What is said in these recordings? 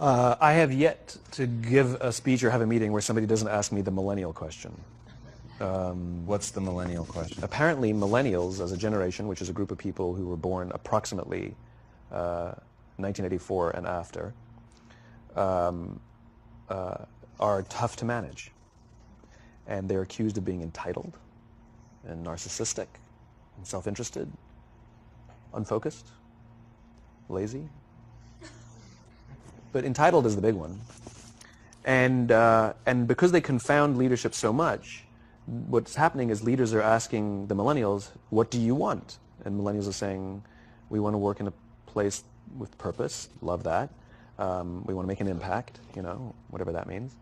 I have yet to give a speech or have a meeting where somebody doesn't ask me the millennial question. What's the millennial question? Apparently, millennials as a generation, which is a group of people who were born approximately 1984 and after, are tough to manage. And they're accused of being entitled and narcissistic and self-interested, unfocused, lazy. But entitled is the big one. And because they confound leadership so much, what's happening is leaders are asking the millennials, what do you want? And millennials are saying, we want to work in a place with purpose, love that. We want to make an impact, you know, whatever that means.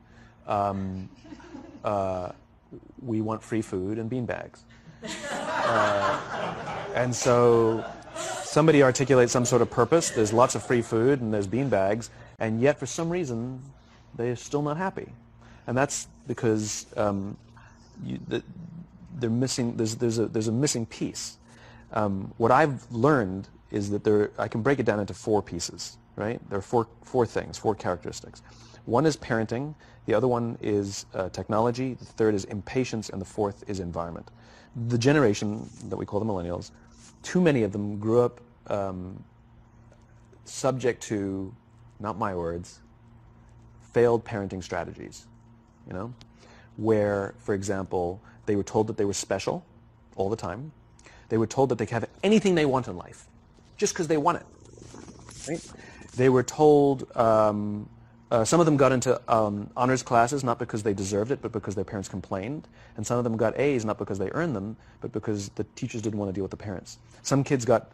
We want free food and beanbags. And so somebody articulates some sort of purpose, there's lots of free food and there's beanbags, and yet for some reason they're still not happy. And that's because they're missing, there's a missing piece. What I've learned is that I can break it down into 4 pieces, right? There are four things, 4 characteristics. One is parenting, the other one is technology, the third is impatience, and the fourth is environment. The generation that we call the millennials, too many of them grew up subject to, not my words, failed parenting strategies, you know, where, for example, they were told that they were special all the time. They were told that they could have anything they want in life just because they want it, right? They were told, some of them got into honors classes not because they deserved it, but because their parents complained. And some of them got A's not because they earned them, but because the teachers didn't want to deal with the parents. Some kids got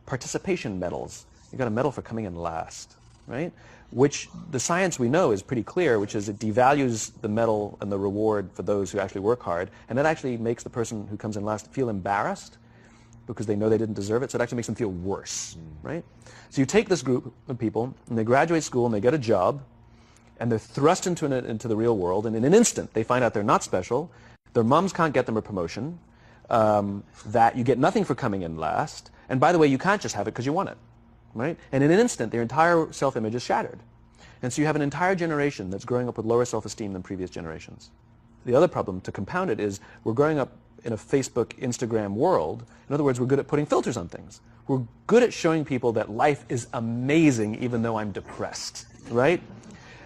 participation medals. You got a medal for coming in last, right? Which the science we know is pretty clear, which is it devalues the medal and the reward for those who actually work hard, and it actually makes the person who comes in last feel embarrassed because they know they didn't deserve it, so it actually makes them feel worse, right? So you take this group of people, and they graduate school, and they get a job, and they're thrust into the real world, and in an instant, they find out they're not special, their moms can't get them a promotion, that you get nothing for coming in last, and by the way, you can't just have it because you want it, right? And in an instant, their entire self-image is shattered. And so you have an entire generation that's growing up with lower self-esteem than previous generations. The other problem, to compound it, is we're growing up in a Facebook, Instagram world. In other words, we're good at putting filters on things. We're good at showing people that life is amazing even though I'm depressed, right?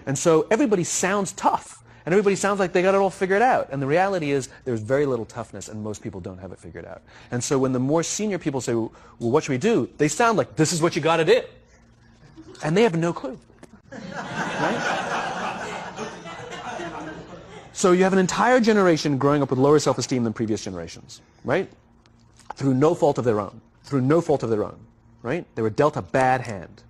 And so everybody sounds tough, and everybody sounds like they got it all figured out. And the reality is there's very little toughness, and most people don't have it figured out. And so when the more senior people say, well, what should we do? They sound like, this is what you got to do. And they have no clue, right? So you have an entire generation growing up with lower self-esteem than previous generations, right? Through no fault of their own. Through no fault of their own, right? They were dealt a bad hand,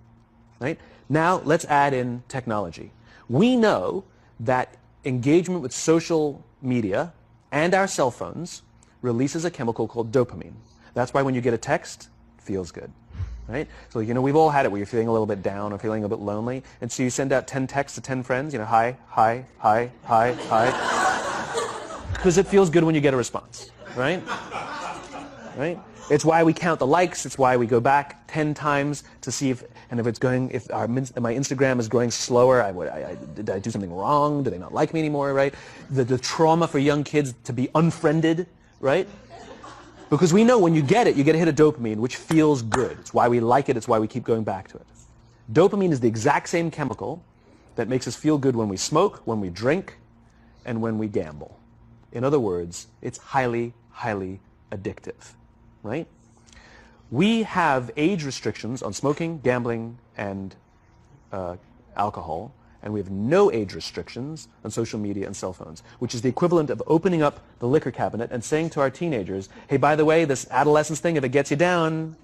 right? Now let's add in technology. We know that engagement with social media and our cell phones releases a chemical called dopamine. That's why when you get a text, it feels good, right? So, you know, we've all had it where you're feeling a little bit down or feeling a bit lonely, and so you send out 10 texts to 10 friends, you know, hi, hi, hi, hi, hi, because it feels good when you get a response, right? Right? It's why we count the likes. It's why we go back 10 times to see if my Instagram is growing slower. Did I do something wrong? Do they not like me anymore, right? The trauma for young kids to be unfriended, right? Because we know when you get a hit of dopamine, which feels good. It's why we like it. It's why we keep going back to it. Dopamine is the exact same chemical that makes us feel good when we smoke, when we drink, and when we gamble. In other words, it's highly, highly addictive, right? We have age restrictions on smoking, gambling, and alcohol, and we have no age restrictions on social media and cell phones, which is the equivalent of opening up the liquor cabinet and saying to our teenagers, hey, by the way, this adolescence thing, if it gets you down.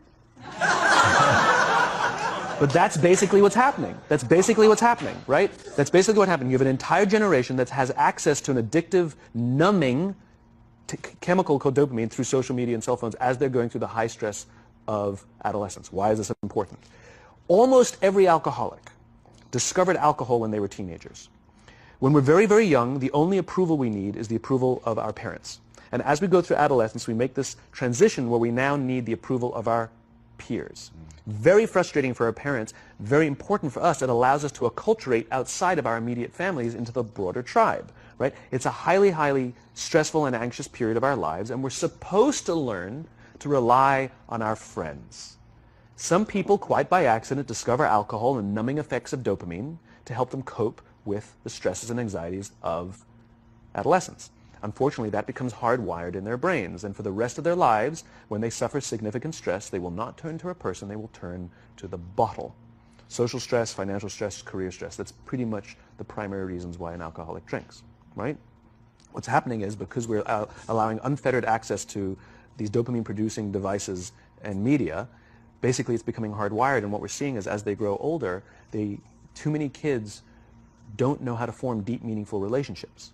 But that's basically what's happening. That's basically what's happening, right? That's basically what happened. You have an entire generation that has access to an addictive, numbing chemical called dopamine through social media and cell phones as they're going through the high stress of adolescence. Why is this important? Almost every alcoholic discovered alcohol when they were teenagers. When we're very, very young, the only approval we need is the approval of our parents. And as we go through adolescence, we make this transition where we now need the approval of our peers. Very frustrating for our parents, very important for us. It allows us to acculturate outside of our immediate families into the broader tribe, right? It's a highly, highly stressful and anxious period of our lives, and we're supposed to learn to rely on our friends. Some people, quite by accident, discover alcohol and numbing effects of dopamine to help them cope with the stresses and anxieties of adolescence. Unfortunately, that becomes hardwired in their brains, and for the rest of their lives, when they suffer significant stress, they will not turn to a person, they will turn to the bottle. Social stress, financial stress, career stress, that's pretty much the primary reasons why an alcoholic drinks, right? What's happening is because we're allowing unfettered access to these dopamine-producing devices and media, basically it's becoming hardwired, and what we're seeing is as they grow older, too many kids don't know how to form deep, meaningful relationships.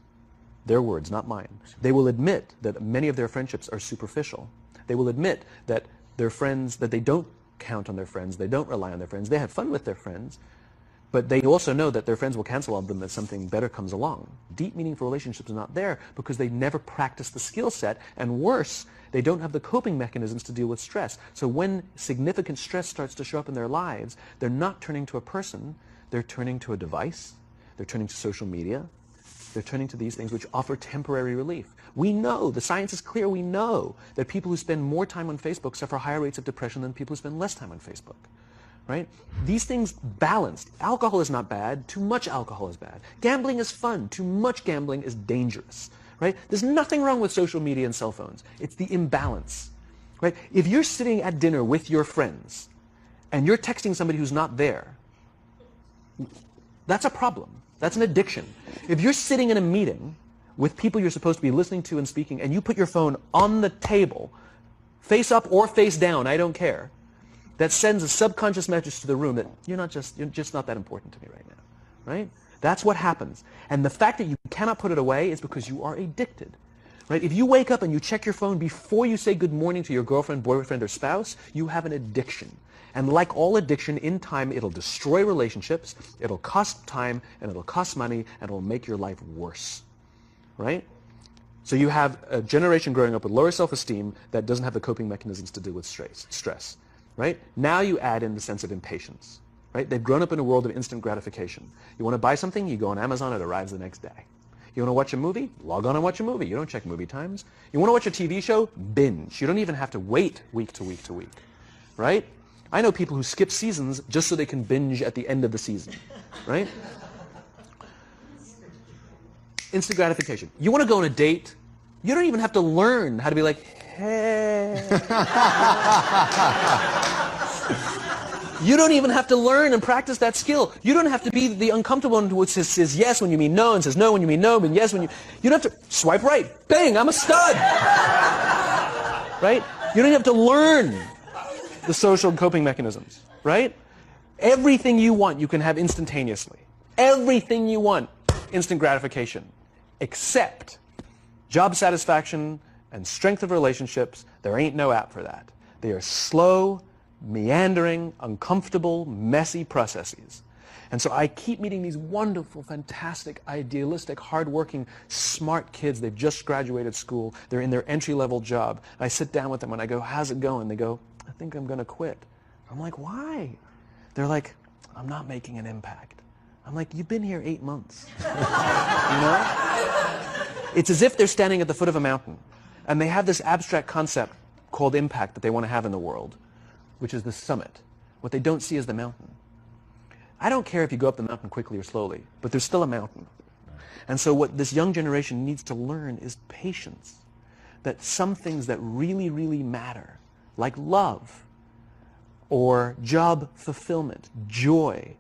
Their words, not mine. They will admit that many of their friendships are superficial. They will admit that their friends, that they don't count on their friends, they don't rely on their friends, they have fun with their friends, but they also know that their friends will cancel on them if something better comes along. Deep, meaningful relationships are not there because they never practice the skill set, and worse, they don't have the coping mechanisms to deal with stress. So when significant stress starts to show up in their lives, they're not turning to a person, they're turning to a device, they're turning to social media, they're turning to these things which offer temporary relief. We know, the science is clear, we know that people who spend more time on Facebook suffer higher rates of depression than people who spend less time on Facebook, right? These things balanced. Alcohol is not bad, too much alcohol is bad. Gambling is fun, too much gambling is dangerous, right? There's nothing wrong with social media and cell phones. It's the imbalance, right? If you're sitting at dinner with your friends and you're texting somebody who's not there, that's a problem. That's an addiction. If you're sitting in a meeting with people you're supposed to be listening to and speaking, and you put your phone on the table, face up or face down, I don't care, that sends a subconscious message to the room that you're just not that important to me right now, right? That's what happens. And the fact that you cannot put it away is because you are addicted, right? If you wake up and you check your phone before you say good morning to your girlfriend, boyfriend, or spouse, you have an addiction. And like all addiction, in time, it'll destroy relationships, it'll cost time, and it'll cost money, and it'll make your life worse, right? So you have a generation growing up with lower self-esteem that doesn't have the coping mechanisms to deal with stress, right? Now you add in the sense of impatience, right? They've grown up in a world of instant gratification. You want to buy something, you go on Amazon, it arrives the next day. You want to watch a movie? Log on and watch a movie. You don't check movie times. You want to watch a TV show? Binge. You don't even have to wait week to week to week, right? I know people who skip seasons just so they can binge at the end of the season, right? Instant gratification. You want to go on a date? You don't even have to learn how to be like, hey. You don't even have to learn and practice that skill. You don't have to be the uncomfortable one who says yes when you mean no and says no when you mean no, but yes when you... You don't have to swipe right. Bang, I'm a stud. Right? You don't have to learn the social coping mechanisms, right? Everything you want, you can have instantaneously. Everything you want, instant gratification. Except job satisfaction and strength of relationships, there ain't no app for that. They are slow, meandering, uncomfortable, messy processes. And so I keep meeting these wonderful, fantastic, idealistic, hardworking, smart kids. They've just graduated school. They're in their entry-level job. I sit down with them and I go, how's it going? They go, I think I'm going to quit. I'm like, why? They're like, I'm not making an impact. I'm like, you've been here 8 months. You know? It's as if they're standing at the foot of a mountain and they have this abstract concept called impact that they want to have in the world, which is the summit. What they don't see is the mountain. I don't care if you go up the mountain quickly or slowly, but there's still a mountain. And so what this young generation needs to learn is patience. That some things that really, really matter, like love, or job fulfillment, joy,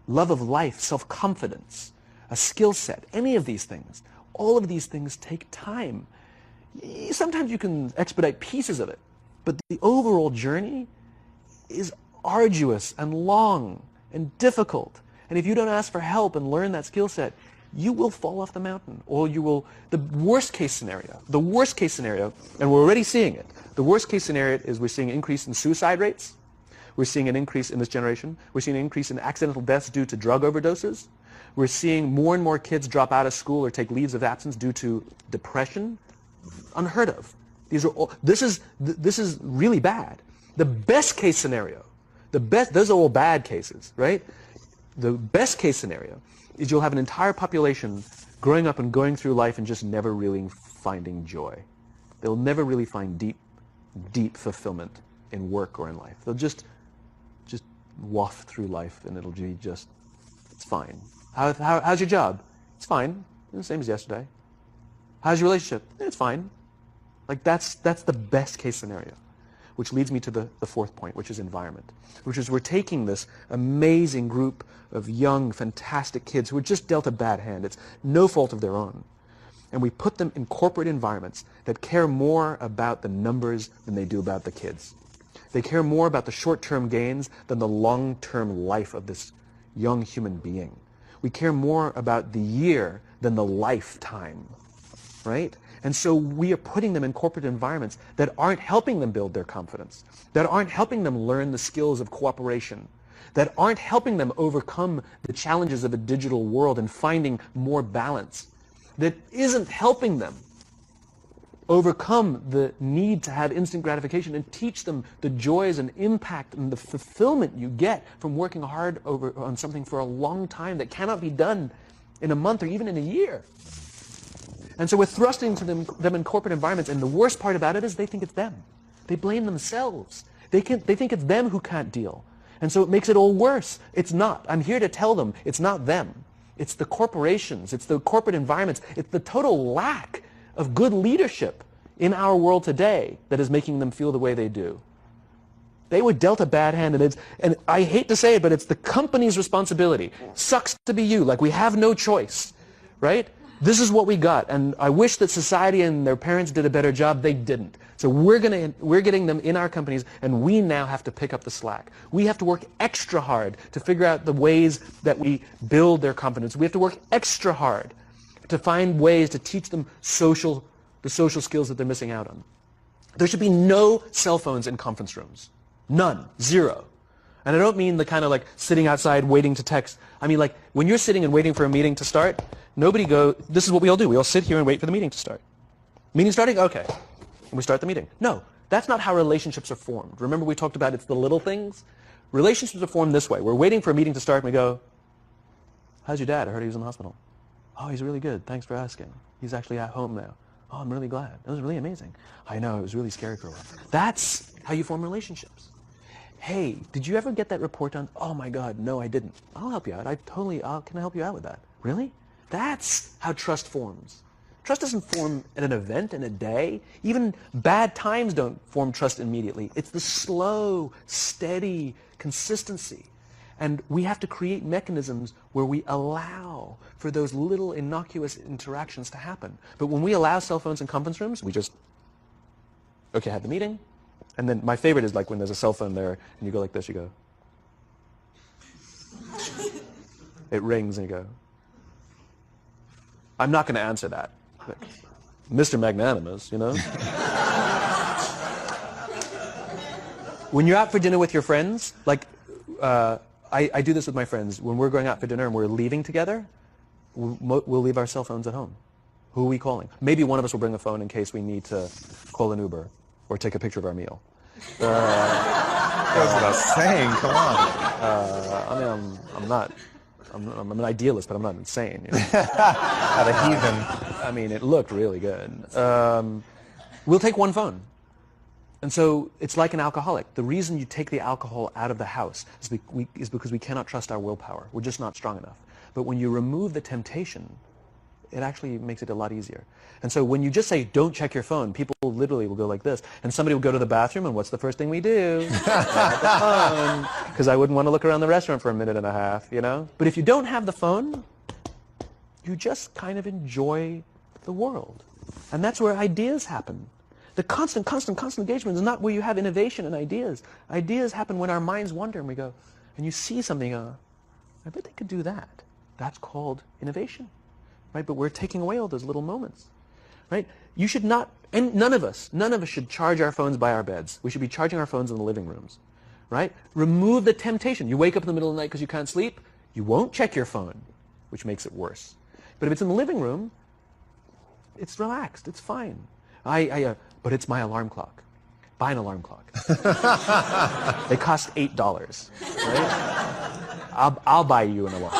love of life, self-confidence, a skill set, any of these things, all of these things take time. Sometimes you can expedite pieces of it, but the overall journey is arduous and long and difficult. And if you don't ask for help and learn that skill set, you will fall off the mountain, or you will, the worst case scenario, and we're already seeing it, the worst case scenario is we're seeing an increase in suicide rates, we're seeing an increase in this generation, we're seeing an increase in accidental deaths due to drug overdoses, we're seeing more and more kids drop out of school or take leaves of absence due to depression, unheard of. These are all, this is really bad. The best case scenario, those are all bad cases, right? The best case scenario is you'll have an entire population growing up and going through life and just never really finding joy. They'll never really find deep fulfillment in work or in life. They'll just waft through life, and it'll be just, it's fine. How's your job? It's fine. It's the same as yesterday. How's your relationship? It's fine. Like that's the best case scenario. Which leads me to the fourth point, which is environment. Which is we're taking this amazing group of young, fantastic kids who are just dealt a bad hand. It's no fault of their own. And we put them in corporate environments that care more about the numbers than they do about the kids. They care more about the short-term gains than the long-term life of this young human being. We care more about the year than the lifetime, right? And so we are putting them in corporate environments that aren't helping them build their confidence, that aren't helping them learn the skills of cooperation, that aren't helping them overcome the challenges of a digital world and finding more balance, that isn't helping them overcome the need to have instant gratification and teach them the joys and impact and the fulfillment you get from working hard on something for a long time that cannot be done in a month or even in a year. And so we're thrusting to them in corporate environments, and the worst part about it is they think it's them. They blame themselves. They think it's them who can't deal. And so it makes it all worse. It's not. I'm here to tell them it's not them. It's the corporations. It's the corporate environments. It's the total lack of good leadership in our world today that is making them feel the way they do. They were dealt a bad hand, and I hate to say it, but it's the company's responsibility. Sucks to be you. Like, we have no choice, right? This is what we got, and I wish that society and their parents did a better job. They didn't. So we're getting them in our companies, and we now have to pick up the slack. We have to work extra hard to figure out the ways that we build their confidence. We have to work extra hard to find ways to teach them the social skills that they're missing out on. There should be no cell phones in conference rooms. None. Zero. And I don't mean the kind of like sitting outside waiting to text. I mean like when you're sitting and waiting for a meeting to start, this is what we all do. We all sit here and wait for the meeting to start. Meeting starting? Okay. And we start the meeting. No, that's not how relationships are formed. Remember we talked about it's the little things? Relationships are formed this way. We're waiting for a meeting to start and we go, how's your dad? I heard he was in the hospital. Oh, he's really good. Thanks for asking. He's actually at home now. Oh, I'm really glad. It was really amazing. I know, it was really scary for a while. That's how you form relationships. Hey, did you ever get that report done? Oh my God, no, I didn't. I'll help you out. Can I help you out with that? Really? That's how trust forms. Trust doesn't form at an event in a day. Even bad times don't form trust immediately. It's the slow, steady consistency. And we have to create mechanisms where we allow for those little innocuous interactions to happen. But when we allow cell phones in conference rooms, we just, okay, have the meeting. And then my favorite is like when there's a cell phone there and you go like this, you go. It rings and you go. I'm not going to answer that. Like, Mr. Magnanimous, you know? When you're out for dinner with your friends, like I do this with my friends. When we're going out for dinner and we're leaving together, we'll leave our cell phones at home. Who are we calling? Maybe one of us will bring a phone in case we need to call an Uber or take a picture of our meal. That's what I was saying. Come on. I'm an idealist, but I'm not insane. You know? Not a heathen. I mean, it looked really good. We'll take one phone. And so it's like an alcoholic. The reason you take the alcohol out of the house is because we cannot trust our willpower. We're just not strong enough. But when you remove the temptation, it actually makes it a lot easier. And so when you just say, don't check your phone, people literally will go like this. And somebody will go to the bathroom, and what's the first thing we do? Grab the phone. Because I wouldn't want to look around the restaurant for a minute and a half, you know? But if you don't have the phone, you just kind of enjoy the world. And that's where ideas happen. The constant engagement is not where you have innovation and ideas. Ideas happen when our minds wander and we go, and you see something, I bet they could do that. That's called innovation. Right? But we're taking away all those little moments, right? You should not, and none of us should charge our phones by our beds. We should be charging our phones in the living rooms, right? Remove the temptation. You wake up in the middle of the night because you can't sleep, you won't check your phone, which makes it worse. But if it's in the living room, it's relaxed, it's fine. But it's my alarm clock. Buy an alarm clock. They cost $8, right? I'll buy you an alarm,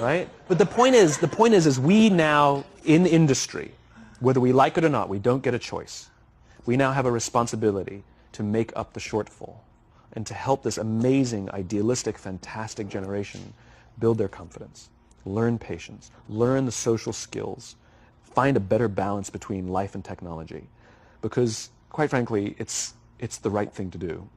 right? But the point is we now, in industry, whether we like it or not, we don't get a choice. We now have a responsibility to make up the shortfall and to help this amazing, idealistic, fantastic generation build their confidence, learn patience, learn the social skills, find a better balance between life and technology. Because, quite frankly, it's the right thing to do.